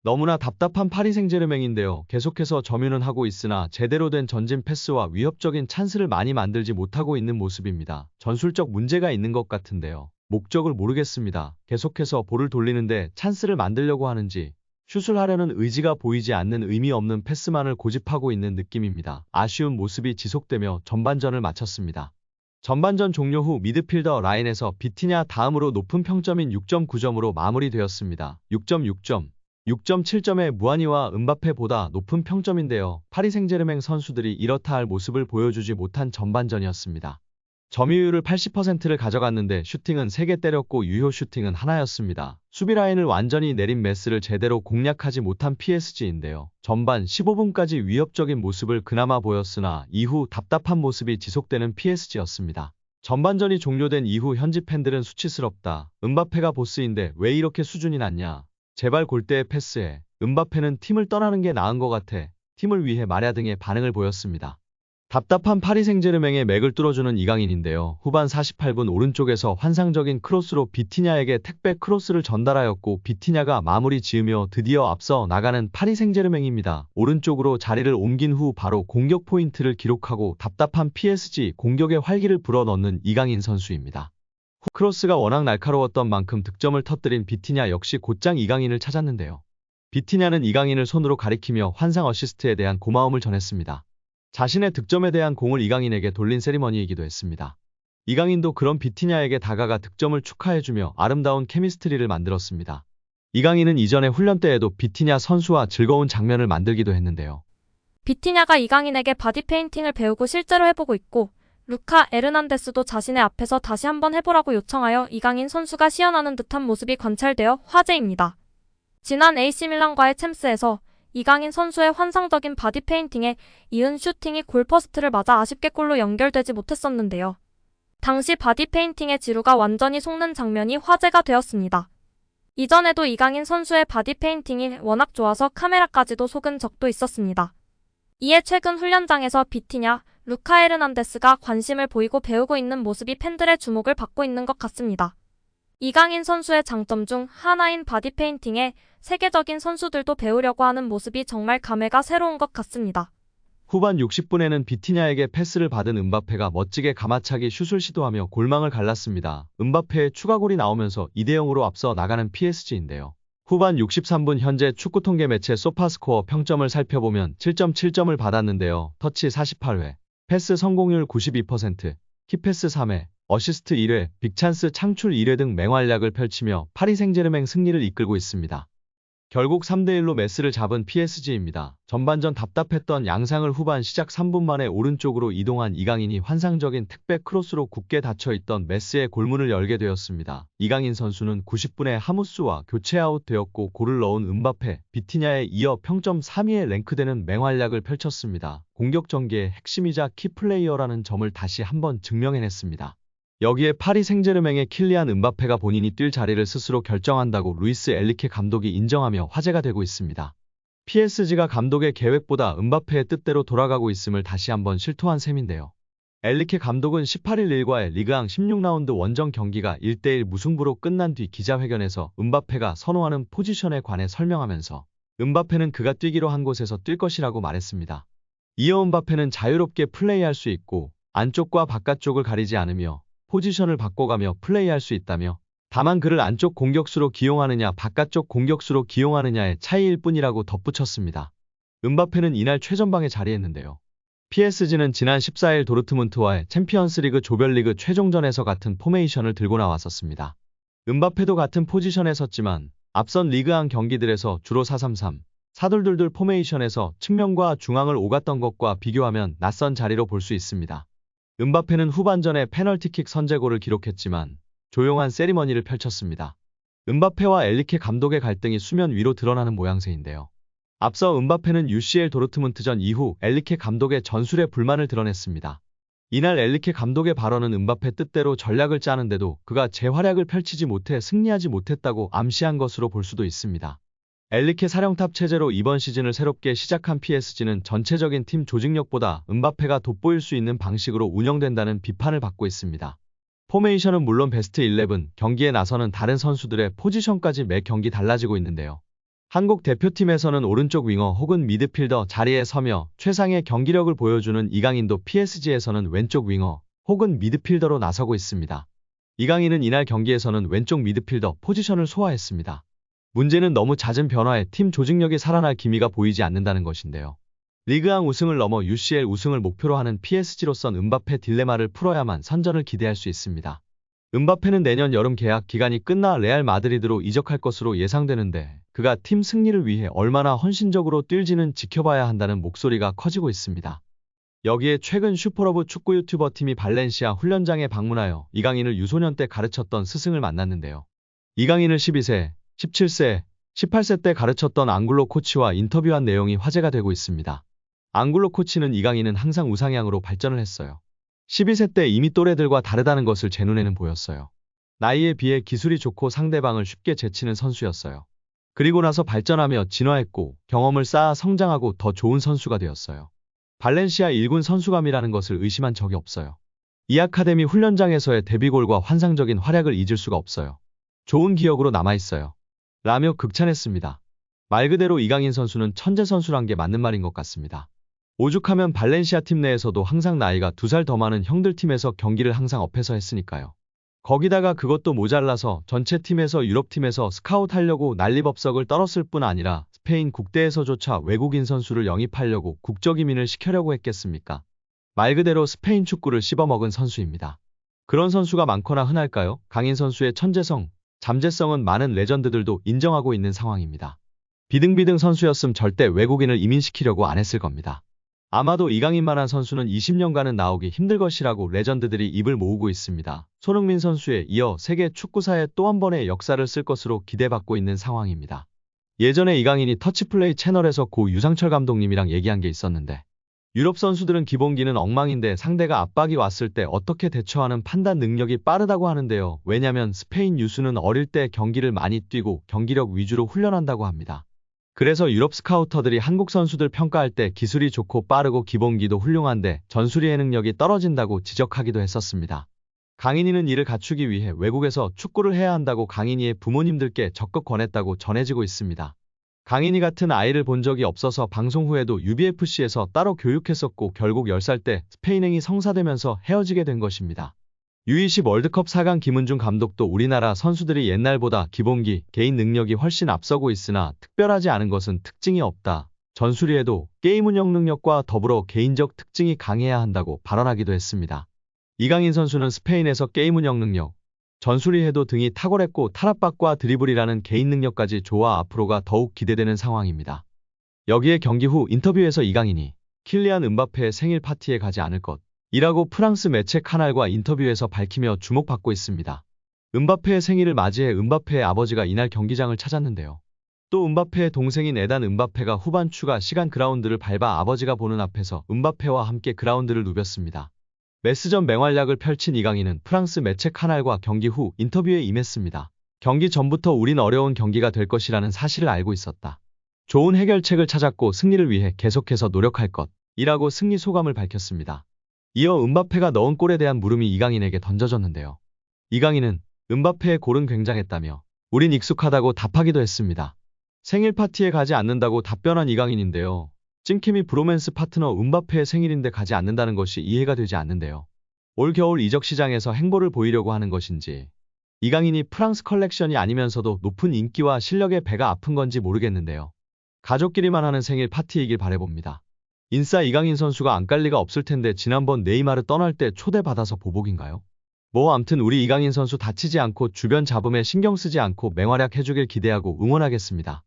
너무나 답답한 파리 생제르맹인데요. 계속해서 점유는 하고 있으나 제대로 된 전진 패스와 위협적인 찬스를 많이 만들지 못하고 있는 모습입니다. 전술적 문제가 있는 것 같은데요. 목적을 모르겠습니다. 계속해서 볼을 돌리는데 찬스를 만들려고 하는지 슛을 하려는 의지가 보이지 않는 의미 없는 패스만을 고집하고 있는 느낌입니다. 아쉬운 모습이 지속되며 전반전을 마쳤습니다. 전반전 종료 후 미드필더 라인에서 비티냐 다음으로 높은 평점인 6.9점으로 마무리되었습니다. 6.6점, 6.7점의 무아니와 은바페보다 높은 평점인데요. 파리 생제르맹 선수들이 이렇다 할 모습을 보여주지 못한 전반전이었습니다. 점유율을 80%를 가져갔는데 슈팅은 3개 때렸고 유효 슈팅은 하나였습니다. 수비 라인을 완전히 내린 메스를 제대로 공략하지 못한 PSG인데요. 전반 15분까지 위협적인 모습을 그나마 보였으나 이후 답답한 모습이 지속되는 PSG였습니다. 전반전이 종료된 이후 현지 팬들은 수치스럽다. 은바페가 보스인데 왜 이렇게 수준이 낮냐. 제발 골대에 패스해. 은바페는 팀을 떠나는 게 나은 것 같아. 팀을 위해 말야 등의 반응을 보였습니다. 답답한 파리 생제르맹의 맥을 뚫어주는 이강인인데요. 후반 48분 오른쪽에서 환상적인 크로스로 비티냐에게 택배 크로스를 전달하였고 비티냐가 마무리 지으며 드디어 앞서 나가는 파리 생제르맹입니다. 오른쪽으로 자리를 옮긴 후 바로 공격 포인트를 기록하고 답답한 PSG 공격의 활기를 불어넣는 이강인 선수입니다. 크로스가 워낙 날카로웠던 만큼 득점을 터뜨린 비티냐 역시 곧장 이강인을 찾았는데요. 비티냐는 이강인을 손으로 가리키며 환상 어시스트에 대한 고마움을 전했습니다. 자신의 득점에 대한 공을 이강인에게 돌린 세리머니이기도 했습니다. 이강인도 그런 비티냐에게 다가가 득점을 축하해주며 아름다운 케미스트리를 만들었습니다. 이강인은 이전의 훈련 때에도 비티냐 선수와 즐거운 장면을 만들기도 했는데요. 비티냐가 이강인에게 바디 페인팅을 배우고 실제로 해보고 있고 루카 에르난데스도 자신의 앞에서 다시 한번 해보라고 요청하여 이강인 선수가 시연하는 듯한 모습이 관찰되어 화제입니다. 지난 AC밀란과의 챔스에서 이강인 선수의 환상적인 바디 페인팅에 이은 슈팅이 골퍼스트를 맞아 아쉽게 골로 연결되지 못했었는데요. 당시 바디 페인팅의 지루가 완전히 속는 장면이 화제가 되었습니다. 이전에도 이강인 선수의 바디 페인팅이 워낙 좋아서 카메라까지도 속은 적도 있었습니다. 이에 최근 훈련장에서 비티냐, 루카 에르난데스가 관심을 보이고 배우고 있는 모습이 팬들의 주목을 받고 있는 것 같습니다. 이강인 선수의 장점 중 하나인 바디 페인팅에 세계적인 선수들도 배우려고 하는 모습이 정말 감회가 새로운 것 같습니다. 후반 60분에는 비티냐에게 패스를 받은 은바페가 멋지게 가마차기 슛을 시도하며 골망을 갈랐습니다. 은바페의 추가골이 나오면서 2대0으로 앞서 나가는 PSG인데요. 후반 63분 현재 축구 통계 매체 소파스코어 평점을 살펴보면 7.7점을 받았는데요. 터치 48회, 패스 성공률 92%, 키패스 3회, 어시스트 1회, 빅찬스 창출 1회 등 맹활약을 펼치며 파리 생제르맹 승리를 이끌고 있습니다. 결국 3대1로 메스를 잡은 PSG입니다. 전반전 답답했던 양상을 후반 시작 3분 만에 오른쪽으로 이동한 이강인이 환상적인 택배 크로스로 굳게 닫혀있던 메스의 골문을 열게 되었습니다. 이강인 선수는 90분에 하무스와 교체 아웃되었고 골을 넣은 은바페, 비티냐에 이어 평점 3위에 랭크되는 맹활약을 펼쳤습니다. 공격 전개의 핵심이자 키플레이어라는 점을 다시 한번 증명해냈습니다. 여기에 파리 생제르맹의 킬리안 은바페가 본인이 뛸 자리를 스스로 결정한다고 루이스 엔리케 감독이 인정하며 화제가 되고 있습니다. PSG가 감독의 계획보다 은바페의 뜻대로 돌아가고 있음을 다시 한번 실토한 셈인데요. 엔리케 감독은 18일 일과의 리그앙 16라운드 원정 경기가 1대1 무승부로 끝난 뒤 기자회견에서 은바페가 선호하는 포지션에 관해 설명하면서 은바페는 그가 뛰기로 한 곳에서 뛸 것이라고 말했습니다. 이어 은바페는 자유롭게 플레이할 수 있고 안쪽과 바깥쪽을 가리지 않으며 포지션을 바꿔가며 플레이할 수 있다며 다만 그를 안쪽 공격수로 기용하느냐 바깥쪽 공격수로 기용하느냐의 차이일 뿐이라고 덧붙였습니다. 은바페는 이날 최전방에 자리했는데요. PSG는 지난 14일 도르트문트와의 챔피언스리그 조별리그 최종전에서 같은 포메이션을 들고 나왔었습니다. 은바페도 같은 포지션에 섰지만 앞선 리그앙 경기들에서 주로 4-3-3, 4-2-2 포메이션에서 측면과 중앙을 오갔던 것과 비교하면 낯선 자리로 볼 수 있습니다. 은바페는 후반전에 페널티킥 선제골을 기록했지만 조용한 세리머니를 펼쳤습니다. 은바페와 엔리케 감독의 갈등이 수면 위로 드러나는 모양새인데요. 앞서 은바페는 UCL 도르트문트전 이후 엔리케 감독의 전술에 불만을 드러냈습니다. 이날 엔리케 감독의 발언은 은바페 뜻대로 전략을 짜는데도 그가 재활약을 펼치지 못해 승리하지 못했다고 암시한 것으로 볼 수도 있습니다. 엔리케 사령탑 체제로 이번 시즌을 새롭게 시작한 PSG는 전체적인 팀 조직력보다 은바페가 돋보일 수 있는 방식으로 운영된다는 비판을 받고 있습니다. 포메이션은 물론 베스트 11, 경기에 나서는 다른 선수들의 포지션까지 매 경기 달라지고 있는데요. 한국 대표팀에서는 오른쪽 윙어 혹은 미드필더 자리에 서며 최상의 경기력을 보여주는 이강인도 PSG에서는 왼쪽 윙어 혹은 미드필더로 나서고 있습니다. 이강인은 이날 경기에서는 왼쪽 미드필더 포지션을 소화했습니다. 문제는 너무 잦은 변화에 팀 조직력이 살아날 기미가 보이지 않는다는 것인데요. 리그왕 우승을 넘어 UCL 우승을 목표로 하는 PSG로선 음바페 딜레마를 풀어야만 선전을 기대할 수 있습니다. 음바페는 내년 여름 계약 기간이 끝나 레알 마드리드로 이적할 것으로 예상되는데 그가 팀 승리를 위해 얼마나 헌신적으로 뛸지는 지켜봐야 한다는 목소리가 커지고 있습니다. 여기에 최근 슈퍼러브 축구 유튜버 팀이 발렌시아 훈련장에 방문하여 이강인을 유소년 때 가르쳤던 스승을 만났는데요. 이강인을 12세, 17세, 18세 때 가르쳤던 앙굴로 코치와 인터뷰한 내용이 화제가 되고 있습니다. 앙굴로 코치는 이강인은 항상 우상향으로 발전을 했어요. 12세 때 이미 또래들과 다르다는 것을 제 눈에는 보였어요. 나이에 비해 기술이 좋고 상대방을 쉽게 제치는 선수였어요. 그리고 나서 발전하며 진화했고 경험을 쌓아 성장하고 더 좋은 선수가 되었어요. 발렌시아 1군 선수감이라는 것을 의심한 적이 없어요. 이 아카데미 훈련장에서의 데뷔골과 환상적인 활약을 잊을 수가 없어요. 좋은 기억으로 남아있어요. 라며 극찬했습니다. 말 그대로 이강인 선수는 천재 선수란 게 맞는 말인 것 같습니다. 오죽하면 발렌시아 팀 내에서도 항상 나이가 2살 더 많은 형들 팀에서 경기를 항상 업해서 했으니까요. 거기다가 그것도 모자라서 전체 팀에서 유럽팀에서 스카웃하려고 난리법석을 떨었을 뿐 아니라 스페인 국대에서조차 외국인 선수를 영입하려고 국적이민을 시켜려고 했겠습니까? 말 그대로 스페인 축구를 씹어먹은 선수입니다. 그런 선수가 많거나 흔할까요? 강인 선수의 천재성, 잠재성은 많은 레전드들도 인정하고 있는 상황입니다. 비등비등 선수였음 절대 외국인을 이민시키려고 안 했을 겁니다. 아마도 이강인만한 선수는 20년간은 나오기 힘들 것이라고 레전드들이 입을 모으고 있습니다. 손흥민 선수에 이어 세계 축구사에 또 한 번의 역사를 쓸 것으로 기대받고 있는 상황입니다. 예전에 이강인이 터치플레이 채널에서 고 유상철 감독님이랑 얘기한 게 있었는데 유럽 선수들은 기본기는 엉망인데 상대가 압박이 왔을 때 어떻게 대처하는 판단 능력이 빠르다고 하는데요. 왜냐면 스페인 유수는 어릴 때 경기를 많이 뛰고 경기력 위주로 훈련한다고 합니다. 그래서 유럽 스카우터들이 한국 선수들 평가할 때 기술이 좋고 빠르고 기본기도 훌륭한데 전술이의 능력이 떨어진다고 지적하기도 했었습니다. 강인이는 이를 갖추기 위해 외국에서 축구를 해야 한다고 강인이의 부모님들께 적극 권했다고 전해지고 있습니다. 강인이 같은 아이를 본 적이 없어서 방송 후에도 UBFC에서 따로 교육했었고 결국 10살 때 스페인행이 성사되면서 헤어지게 된 것입니다. U20 월드컵 4강 김은중 감독도 우리나라 선수들이 옛날보다 기본기, 개인 능력이 훨씬 앞서고 있으나 특별하지 않은 것은 특징이 없다. 전술이해도 게임 운영 능력과 더불어 개인적 특징이 강해야 한다고 발언하기도 했습니다. 이강인 선수는 스페인에서 게임 운영 능력, 전술이해도 등이 탁월했고 탈압박과 드리블이라는 개인 능력까지 좋아 앞으로가 더욱 기대되는 상황입니다. 여기에 경기 후 인터뷰에서 이강인이 킬리안 음바페의 생일 파티에 가지 않을 것 이라고 프랑스 매체 카날과 인터뷰에서 밝히며 주목받고 있습니다. 음바페의 생일을 맞이해 음바페의 아버지가 이날 경기장을 찾았는데요. 또 음바페의 동생인 에단 음바페가 후반 추가 시간 그라운드를 밟아 아버지가 보는 앞에서 음바페와 함께 그라운드를 누볐습니다. 메스전 맹활약을 펼친 이강인은 프랑스 매체 카날과 경기 후 인터뷰에 임했습니다. 경기 전부터 우린 어려운 경기가 될 것이라는 사실을 알고 있었다. 좋은 해결책을 찾았고 승리를 위해 계속해서 노력할 것 이라고 승리 소감을 밝혔습니다. 이어 음바페가 넣은 골에 대한 물음이 이강인에게 던져졌는데요. 이강인은 음바페의 골은 굉장했다며 우린 익숙하다고 답하기도 했습니다. 생일 파티에 가지 않는다고 답변한 이강인인데요. 찐케미 브로맨스 파트너 음바페의 생일인데 가지 않는다는 것이 이해가 되지 않는데요. 올 겨울 이적 시장에서 행보를 보이려고 하는 것인지 이강인이 프랑스 컬렉션이 아니면서도 높은 인기와 실력에 배가 아픈 건지 모르겠는데요. 가족끼리만 하는 생일 파티이길 바라봅니다. 인싸 이강인 선수가 안 깔 리가 없을 텐데 지난번 네이마르 떠날 때 초대받아서 보복인가요? 뭐 암튼 우리 이강인 선수 다치지 않고 주변 잡음에 신경 쓰지 않고 맹활약 해주길 기대하고 응원하겠습니다.